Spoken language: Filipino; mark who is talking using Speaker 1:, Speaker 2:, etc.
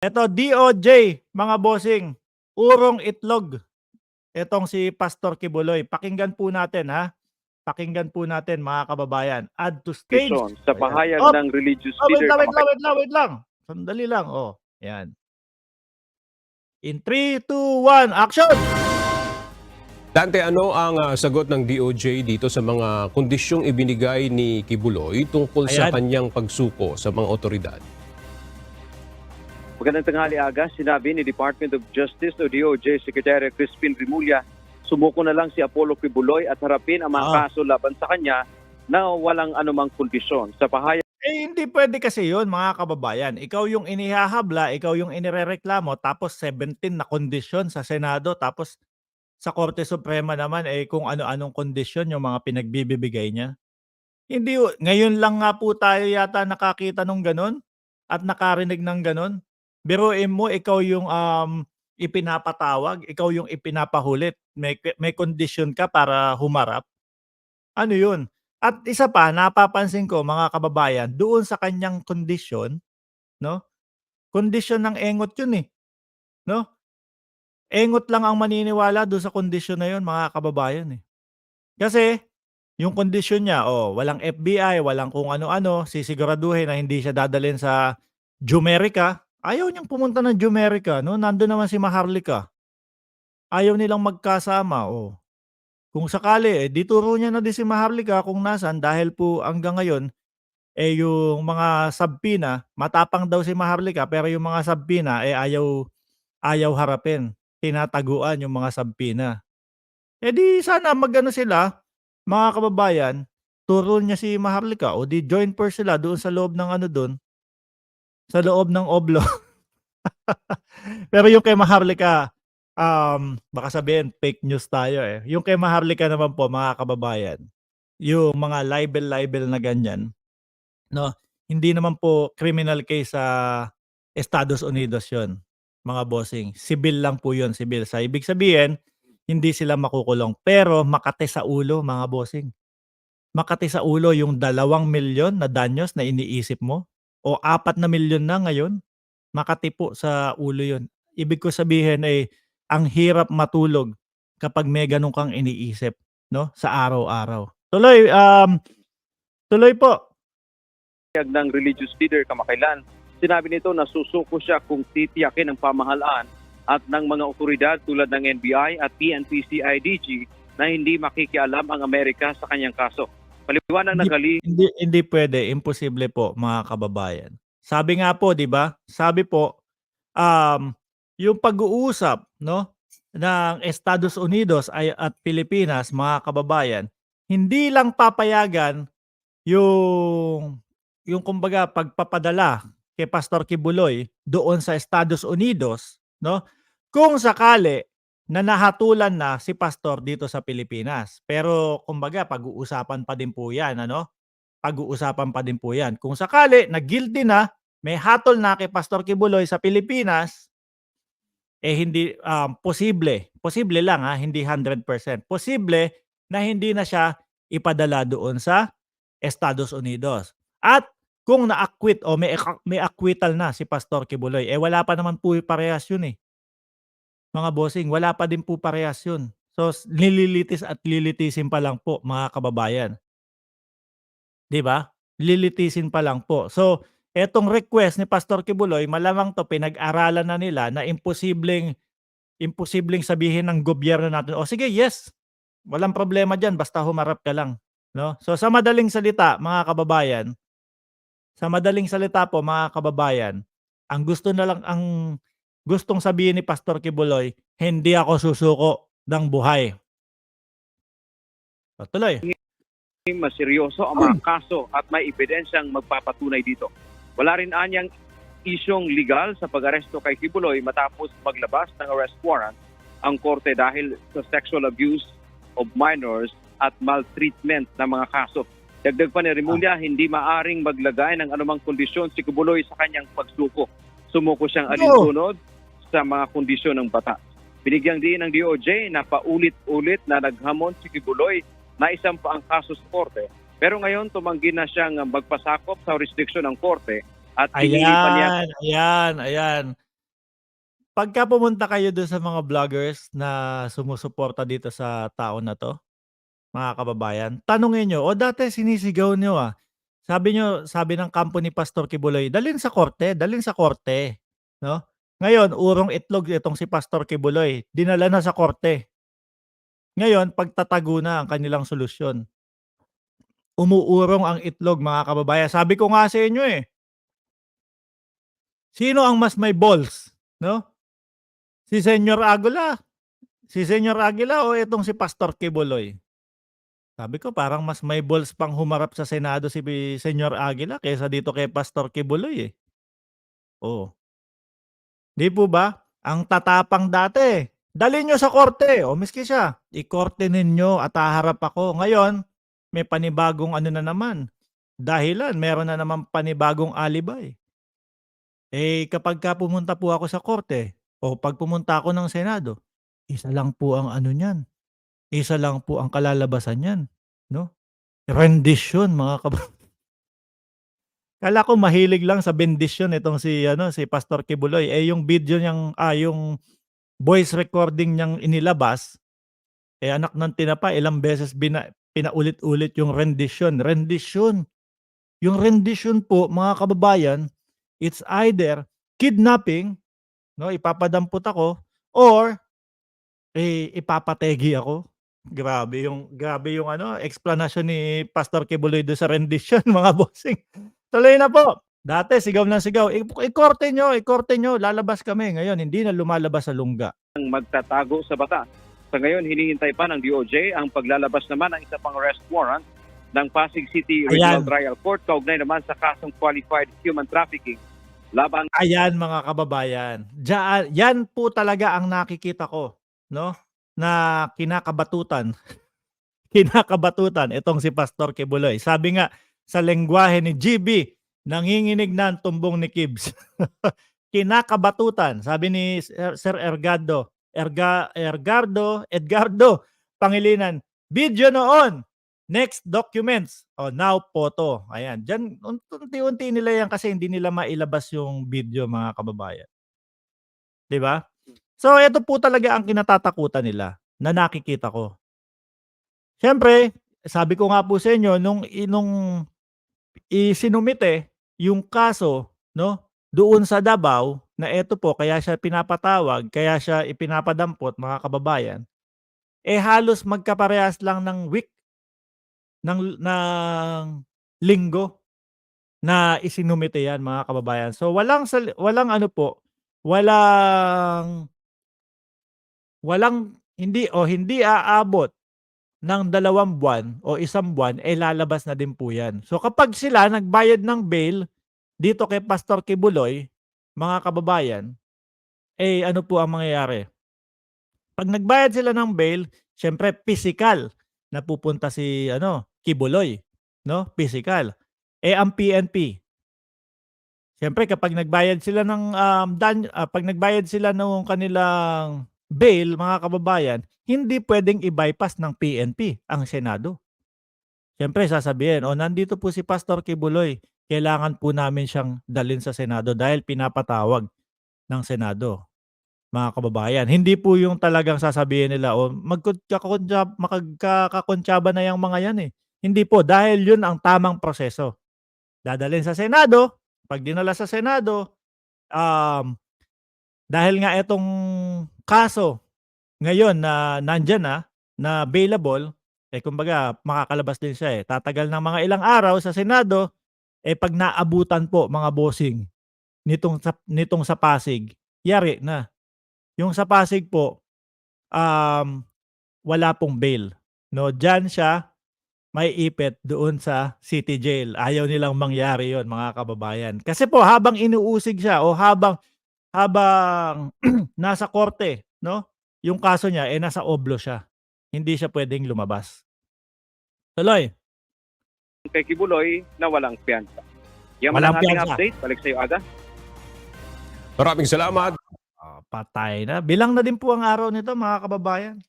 Speaker 1: Eto DOJ, mga bossing, urong itlog. Etong si Pastor Kibuloy. Pakinggan po natin ha. Pakinggan po natin mga kababayan. Add to stage.
Speaker 2: Sa
Speaker 1: Ayan.
Speaker 2: pahayag
Speaker 1: Op!
Speaker 2: ng religious
Speaker 1: Wait
Speaker 2: leader
Speaker 1: lang, wait lang,
Speaker 2: kamakailan.
Speaker 1: wait lang, wait lang. Sandali lang. Oh, yan. In 3, 2, 1, action!
Speaker 3: Dante, ano ang sagot ng DOJ dito sa mga kondisyong ibinigay ni Kibuloy tungkol sa
Speaker 1: Ayan.
Speaker 3: kanyang pagsuko sa mga otoridad?
Speaker 2: Magandang tanghali aga, sinabi ni Department of Justice o DOJ Secretary Crispin Rimulya, sumuko na lang si Apollo Kibuloy at harapin ang mga kaso laban sa kanya na walang anumang kondisyon. Sa pahayag
Speaker 1: hindi pwede kasi yun, mga kababayan. Ikaw yung inihahabla, ikaw yung inirereklamo, tapos 17 na kondisyon sa Senado, tapos sa Korte Suprema naman, kung ano-anong kondisyon yung mga pinagbibigay niya. Hindi ngayon lang nga po tayo yata nakakita nung gano'n at nakarinig ng gano'n. Biruin mo ikaw yung, ipinapatawag, ikaw yung ipinapahulit, may kondisyon ka para humarap. Ano yun? At isa pa, napapansin ko mga kababayan, doon sa kanyang kondisyon, 'no, kondisyon ng engot yun, 'no? Engot lang ang maniniwala do'n sa kondisyon na yun, mga kababayan, Kasi yung kondisyon niya, walang FBI, walang kung ano-ano, sisiguraduhin na hindi siya dadalhin sa Jumerica. Ayaw niyang pumunta ng Jumerica 'no, nandun naman si Maharlika. Ayaw nilang magkasama, Kung sakali, 'di turo niya na din si Maharlika kung nasaan dahil po hanggang ngayon, yung mga subpoena, matapang daw si Maharlika pero yung mga subpoena, ayaw ayaw harapin. Tinataguan yung mga subpoena. 'Di sana mag-ano sila, mga kababayan, turo niya si Maharlika o 'di join force sila doon sa loob ng ano dun, sa loob ng OBLO. Pero yung kay Maharlika, baka sabihin fake news tayo, Yung kay Maharlika naman po, mga kababayan, yung mga libel-libel na ganyan, 'no, hindi naman po criminal case sa Estados Unidos yun, mga bossing. Sibil lang po yun, sibil. Sa ibig sabihin, hindi sila makukulong. Pero makati sa ulo, mga bossing. Makati sa ulo yung 2 milyon na danyos na iniisip mo o 4 na milyon na ngayon, makati po sa ulo yun. Ibig ko sabihin ang hirap matulog kapag may gano'n kang iniisip, 'no, sa araw-araw. Tuloy po.
Speaker 2: ng religious leader kamakailan, sinabi nito na susuko siya kung titiyakin ng pamahalaan at ng mga otoridad tulad ng NBI at PNP-CIDG na hindi makikialam ang Amerika sa kanyang kaso. Paliwanag ng
Speaker 1: Hindi puwede, imposible po, mga kababayan. Sabi nga po, 'di ba? Sabi po, yung pag-uusap, 'no, ng Estados Unidos at Pilipinas, mga kababayan, hindi lang papayagan yung kumbaga pagpapadala kay Pastor Kibuloy doon sa Estados Unidos, 'no, kung sakali na nahatulan na si pastor dito sa Pilipinas. Pero kumbaga pag-uusapan pa din po 'yan, ano? Pag-uusapan pa din po 'yan. Kung sakali na guilty na, may hatol na kay Pastor Kibuloy sa Pilipinas, hindi, posible lang, hindi 100%. Posible na hindi na siya ipadala doon sa Estados Unidos. At kung na-acquit o may acquittal na si Pastor Kibuloy, wala pa naman po parehas yun, mga bossing, wala pa din po parehas yun. So, nililitis at lilitisin pa lang po, mga kababayan. 'Di ba? Lilitisin pa lang po. So, etong request ni Pastor Kibuloy, malamang 'to pinag-aralan na nila na imposibleng imposibleng sabihin ng gobyerno natin, "O sige, yes, walang problema diyan basta humarap ka lang." 'No? So, sa madaling salita, mga kababayan, sa madaling salita po, mga kababayan, ang gustong sabihin ni Pastor Kibuloy, "Hindi ako susuko ng buhay." O, tuloy.
Speaker 2: mas seryoso ang mga kaso at may ebidensyang magpapatunay dito. Wala rin anyang isyong legal sa pag-aresto kay Kibuloy matapos maglabas ng arrest warrant ang korte dahil sa sexual abuse of minors at maltreatment ng mga kaso. Dagdag pa ni Rimulya, hindi maaring maglagay ng anumang kondisyon si Kibuloy sa kanyang pagsuko. Sumuko siyang alinsunod sa mga kondisyon ng batas. Binigyang diin ng DOJ na paulit-ulit na naghamon si Kibuloy na isang pa ang kaso sa korte. Pero ngayon tumanggi na siyang magpasakop sa jurisdiksyon ng korte at pinili pa niya.
Speaker 1: Ayan. pagka pumunta kayo dun sa mga vloggers na sumusuporta dito sa tao na 'to, mga kababayan, tanungin niyo, "O dati sinisigaw niyo, sabi ng kampo ni Pastor Kibuloy, dalhin sa korte." 'No? Ngayon urong itlog itong si Pastor Kibuloy, dinala na sa korte. Ngayon pagtatago na ang kanilang solusyon. Umuurong ang itlog, mga kababayan. Sabi ko nga sa inyo, sino ang mas may balls, 'no? Si Senyor Aguila o itong si Pastor Kibuloy? Sabi ko parang mas may balls pang humarap sa Senado si Senyor Aguila kaysa dito kay Pastor Kibuloy, eh. Oh, 'di po ba? Ang tatapang dati, dalhin niyo sa korte, o miski siya, ikorte ninyo at haharap ako. Ngayon, may panibagong ano na naman, dahilan, meron na namang panibagong alibay. Kapagka pumunta po ako sa korte o 'pag pumunta ako ng Senado, isa lang po ang ano niyan, isa lang po ang kalalabasan niyan, 'no, rendisyon, mga akala ko mahilig lang sa bendisyon itong si ano, si Pastor Kibuloy, yung video niyang, yung voice recording niyang inilabas, anak ng tinapa ilang beses pinaulit-ulit yung rendisyon, rendisyon. Yung rendisyon po, mga kababayan, it's either kidnapping, 'no, ipapadampot ako or, ipapategi ako. Grabe yung ano, eksplanasyon ni Pastor Kibuloy dun sa rendisyon, mga bossing. Tuloy na po. Dati sigaw ng sigaw, "Ikorte niyo, lalabas kami." Ngayon hindi na lumalabas sa lungga.
Speaker 2: Magtatago sa batas. Sa ngayon, hinihintay pa ng DOJ ang paglalabas naman ng isa pang arrest warrant ng Pasig City Regional
Speaker 1: Ayan.
Speaker 2: Trial Court kaugnay naman sa kasong qualified human trafficking laban
Speaker 1: Ayan, mga kababayan, yan po talaga ang nakikita ko, 'no, na kinakabatutan kinakabatutan itong si Pastor Kibuloy. Sabi nga sa lengguwahe ni GB, nanginginig na ang tumbong ni Kibs. Kinakabatutan, sabi ni Sir Edgardo Pangilinan, "Video noon, next documents, now photo." Ayan, diyan unti-unti nila yan kasi hindi nila mailabas yung video, mga kababayan, 'di ba? So ito po talaga ang kinatatakutan nila na nakikita ko. Siyempre, sabi ko nga po sa inyo nung isinumite yung kaso, 'no, doon sa Davao na eto po kaya siya pinapatawag, kaya siya ipinapadampot, mga kababayan, halos magkaparehas lang ng week, ng linggo na isinumite yan, mga kababayan. So walang ano po, walang hindi aabot ng 2 buwan o 1 buwan, lalabas na din po yan. So kapag sila nagbayad ng bail dito kay Pastor Kibuloy, mga kababayan, ano po ang mangyayari? 'Pag nagbayad sila ng bail, siyempre pisikal na pupunta si ano, Kibuloy, 'no, pisikal. Ang PNP, siyempre kapag nagbayad sila ng, 'pag nagbayad sila nung kanilang bail, mga kababayan, hindi puwedeng i-bypass ng PNP ang Senado. Siyempre sasabihin, "O nandito po si Pastor Kibuloy, kailangan po namin siyang dalhin sa Senado dahil pinapatawag ng Senado." Mga kababayan, hindi po yung talagang sasabihin nila, "O magkakakontsaba na yang mga yan, eh." Hindi po, dahil yun ang tamang proseso. Dadalhin sa Senado, 'pag dinala sa Senado, um, dahil nga itong kaso ngayon na nandiyan na available, kumbaga makakalabas din siya, tatagal ng mga ilang araw sa Senado, 'pag naabutan po, mga bossing, nitong sa Pasig, yari na. Yung sa Pasig po, wala pong bail, 'no, diyan siya maiipit doon sa city jail. Ayaw nilang mangyari yon, mga kababayan. Kasi po habang inuusig siya o habang nasa korte, 'no, yung kaso niya, nasa oblo siya. Hindi siya puwedeng lumabas. Tuloy.
Speaker 2: kay Kibuloy na walang piyansa. Yan man
Speaker 1: Walang
Speaker 2: ang ating
Speaker 1: piyansa.
Speaker 2: update. Balik sa iyo, Aga.
Speaker 3: Maraming salamat.
Speaker 1: Patay na. Bilang na din po ang araw nito, mga kababayan.